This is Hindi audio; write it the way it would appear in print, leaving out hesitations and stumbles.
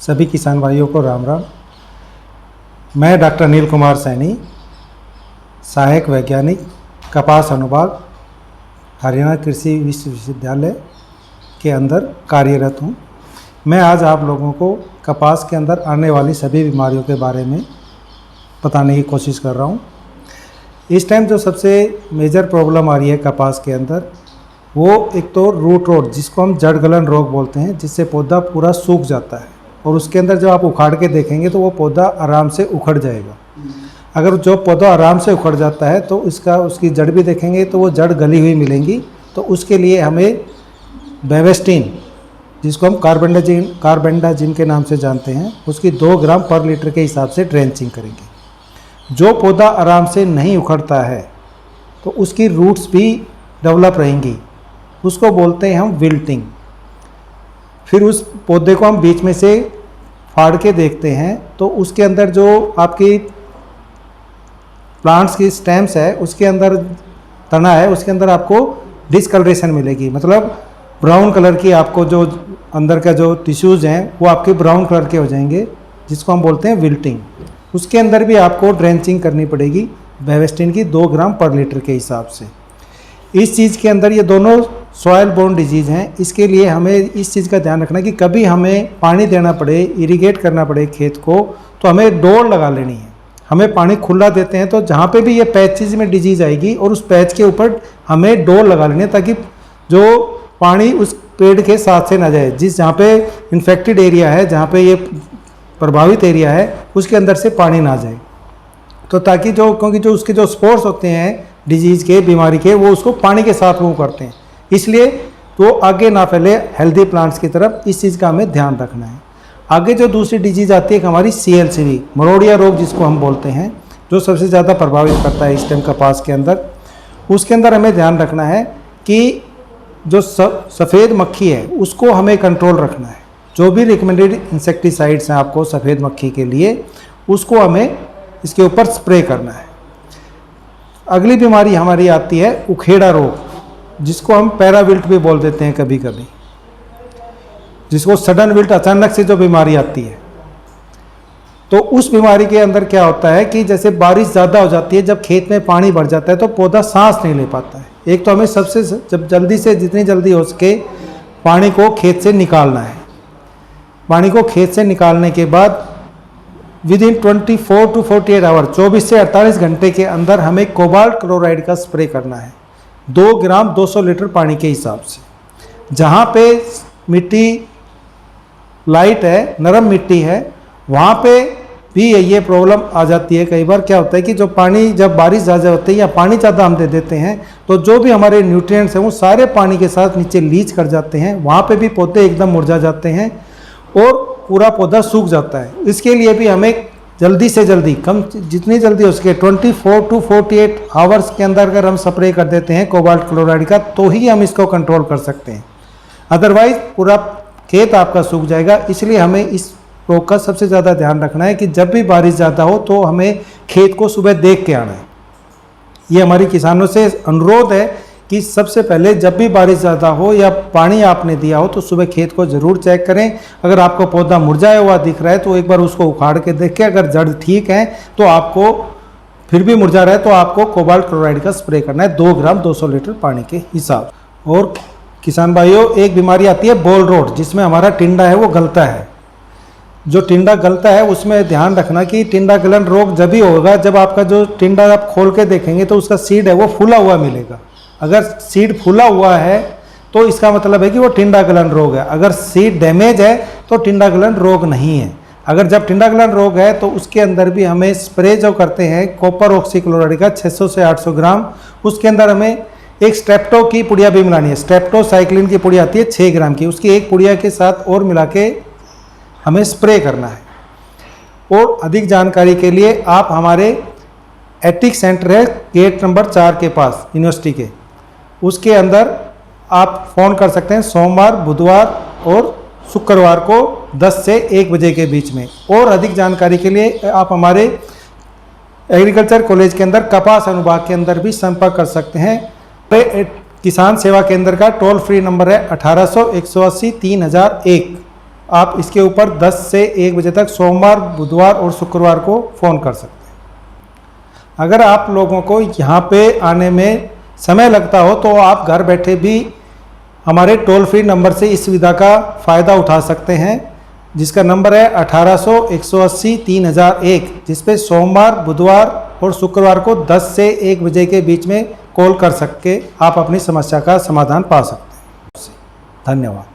सभी किसान भाइयों को राम राम। मैं डॉक्टर अनिल कुमार सैनी, सहायक वैज्ञानिक, कपास अनुभाग, हरियाणा कृषि विश्वविद्यालय के अंदर कार्यरत हूँ। मैं आज आप लोगों को कपास के अंदर आने वाली सभी बीमारियों के बारे में बताने की कोशिश कर रहा हूँ। इस टाइम जो सबसे मेजर प्रॉब्लम आ रही है कपास के अंदर, वो एक तो रूट रोट, जिसको हम जड़ गलन रोग बोलते हैं, जिससे पौधा पूरा सूख जाता है और उसके अंदर जब आप उखाड़ के देखेंगे तो वो पौधा आराम से उखड़ जाएगा। अगर जो पौधा आराम से उखड़ जाता है तो उसकी जड़ भी देखेंगे तो वो जड़ गली हुई मिलेंगी। तो उसके लिए हमें बेवेस्टिन, जिसको हम कार्बेंडाजिम के नाम से जानते हैं, उसकी 2 ग्राम पर लीटर के हिसाब से ड्रेंचिंग करेंगे। जो पौधा आराम से नहीं उखड़ता है तो उसकी रूट्स भी डेवलप रहेंगी, उसको बोलते हैं हम विल्टिंग। फिर उस पौधे को हम बीच में से फाड़ के देखते हैं तो उसके अंदर जो आपकी प्लांट्स की स्टेम्स है, उसके अंदर तना है, उसके अंदर आपको डिसकलरेशन मिलेगी, मतलब ब्राउन कलर की आपको जो अंदर का जो टिश्यूज़ हैं वो आपके ब्राउन कलर के हो जाएंगे, जिसको हम बोलते हैं विल्टिंग। उसके अंदर भी आपको ड्रेंचिंग करनी पड़ेगी बेवेस्टिन की 2 ग्राम पर लीटर के हिसाब से। इस चीज़ के अंदर ये दोनों सॉयल बोर्न डिजीज़ हैं, इसके लिए हमें इस चीज़ का ध्यान रखना कि कभी हमें पानी देना पड़े, इरिगेट करना पड़े खेत को, तो हमें डोर लगा लेनी है। हमें पानी खुला देते हैं तो जहाँ पे भी ये पैचेज में डिजीज़ आएगी और उस पैच के ऊपर हमें डोर लगा लेनी है, ताकि जो पानी उस पेड़ के साथ से ना जाए। जहाँ पे इन्फेक्टेड एरिया है, जहाँ पे ये प्रभावित एरिया है, उसके अंदर से पानी ना जाए। तो ताकि क्योंकि जो उसके जो स्पोर्स होते हैं डिजीज़ के, बीमारी के, वो उसको पानी के साथ मूव करते हैं, इसलिए तो आगे ना फैले हेल्दी प्लांट्स की तरफ। इस चीज़ का हमें ध्यान रखना है। आगे जो दूसरी डिजीज़ आती है हमारी CLCV, मरोड़िया रोग जिसको हम बोलते हैं, जो सबसे ज़्यादा प्रभावित करता है इस टाइम कपास के अंदर। उसके अंदर हमें ध्यान रखना है कि जो सफ़ेद मक्खी है उसको हमें कंट्रोल रखना है। जो भी रिकमेंडेड इंसेक्टिसाइड्स हैं आपको सफ़ेद मक्खी के लिए, उसको हमें इसके ऊपर स्प्रे करना है। अगली बीमारी हमारी आती है उखेड़ा रोग, जिसको हम पैराविल्ट भी बोल देते हैं कभी कभी, जिसको सडन विल्ट, अचानक से जो बीमारी आती है। तो उस बीमारी के अंदर क्या होता है कि जैसे बारिश ज़्यादा हो जाती है, जब खेत में पानी भर जाता है तो पौधा सांस नहीं ले पाता है। एक तो हमें सबसे जब जल्दी से जितनी जल्दी हो सके पानी को खेत से निकालना है। पानी को खेत से निकालने के बाद विदिन 24 टू 48 आवर, 24 से 48 घंटे के अंदर हमें कोबाल्ट क्लोराइड का स्प्रे करना है 2 ग्राम 200 लीटर पानी के हिसाब से। जहाँ पे मिट्टी लाइट है, नरम मिट्टी है, वहाँ पे भी ये प्रॉब्लम आ जाती है। कई बार क्या होता है कि जो पानी, जब बारिश ज़्यादा होती है या पानी ज़्यादा हम दे देते हैं तो जो भी हमारे न्यूट्रिएंट्स हैं वो सारे पानी के साथ नीचे लीच कर जाते हैं। वहाँ पे भी पौधे एकदम मुरझा जाते हैं और पूरा पौधा सूख जाता है। इसके लिए भी हमें जल्दी से जल्दी, जितनी जल्दी हो सके 24 टू 48 आवर्स के अंदर अगर हम स्प्रे कर देते हैं कोबाल्ट क्लोराइड का, तो ही हम इसको कंट्रोल कर सकते हैं। अदरवाइज पूरा खेत आपका सूख जाएगा। इसलिए हमें इस रोग का सबसे ज़्यादा ध्यान रखना है कि जब भी बारिश ज़्यादा हो तो हमें खेत को सुबह देख के आना है। ये हमारी किसानों से अनुरोध है कि सबसे पहले जब भी बारिश ज़्यादा हो या पानी आपने दिया हो तो सुबह खेत को ज़रूर चेक करें। अगर आपको पौधा मुरझाया हुआ दिख रहा है तो एक बार उसको उखाड़ के देखें। अगर जड़ ठीक है तो आपको फिर भी मुरझा रहा है तो आपको कोबाल्ट क्लोराइड का स्प्रे करना है 2 ग्राम 200 लीटर पानी के हिसाब। और किसान भाइयों, एक बीमारी आती है बोल रोट, जिसमें हमारा टिंडा है वो गलता है। जो टिंडा गलता है उसमें ध्यान रखना कि टिंडा गलन रोग जब भी होगा जब आपका जो टिंडा आप खोल के देखेंगे तो उसका सीड है वो फूला हुआ मिलेगा। अगर सीड फूला हुआ है तो इसका मतलब है कि वो टिंडा गलन रोग है। अगर सीड डैमेज है तो टिंडा गलन रोग नहीं है। अगर जब टिंडा गलन रोग है तो उसके अंदर भी हमें स्प्रे जो करते हैं कॉपर ऑक्सीक्लोराइड का 600 से 800 ग्राम, उसके अंदर हमें एक स्ट्रेप्टो की पुड़िया भी मिलानी है। स्ट्रेप्टोसाइक्लिन की पुड़िया आती है 6 ग्राम की, उसकी एक पुड़िया के साथ और मिला के हमें स्प्रे करना है। और अधिक जानकारी के लिए आप हमारे एटिक सेंटर है गेट नंबर 4 के पास यूनिवर्सिटी के, उसके अंदर आप फ़ोन कर सकते हैं सोमवार, बुधवार और शुक्रवार को 10 से 1 बजे के बीच में। और अधिक जानकारी के लिए आप हमारे एग्रीकल्चर कॉलेज के अंदर कपास अनुभाग के अंदर भी संपर्क कर सकते हैं। किसान सेवा केंद्र का टोल फ्री नंबर है 1800 180 3001। आप इसके ऊपर 10 से 1 बजे तक सोमवार, बुधवार और शुक्रवार को फ़ोन कर सकते हैं। अगर आप लोगों को यहाँ पे आने में समय लगता हो तो आप घर बैठे भी हमारे टोल फ्री नंबर से इस सुविधा का फ़ायदा उठा सकते हैं, जिसका नंबर है 1800 180 3001, जिस पे सोमवार, बुधवार और शुक्रवार को 10 से 1 बजे के बीच में कॉल कर सके आप अपनी समस्या का समाधान पा सकते हैं। धन्यवाद।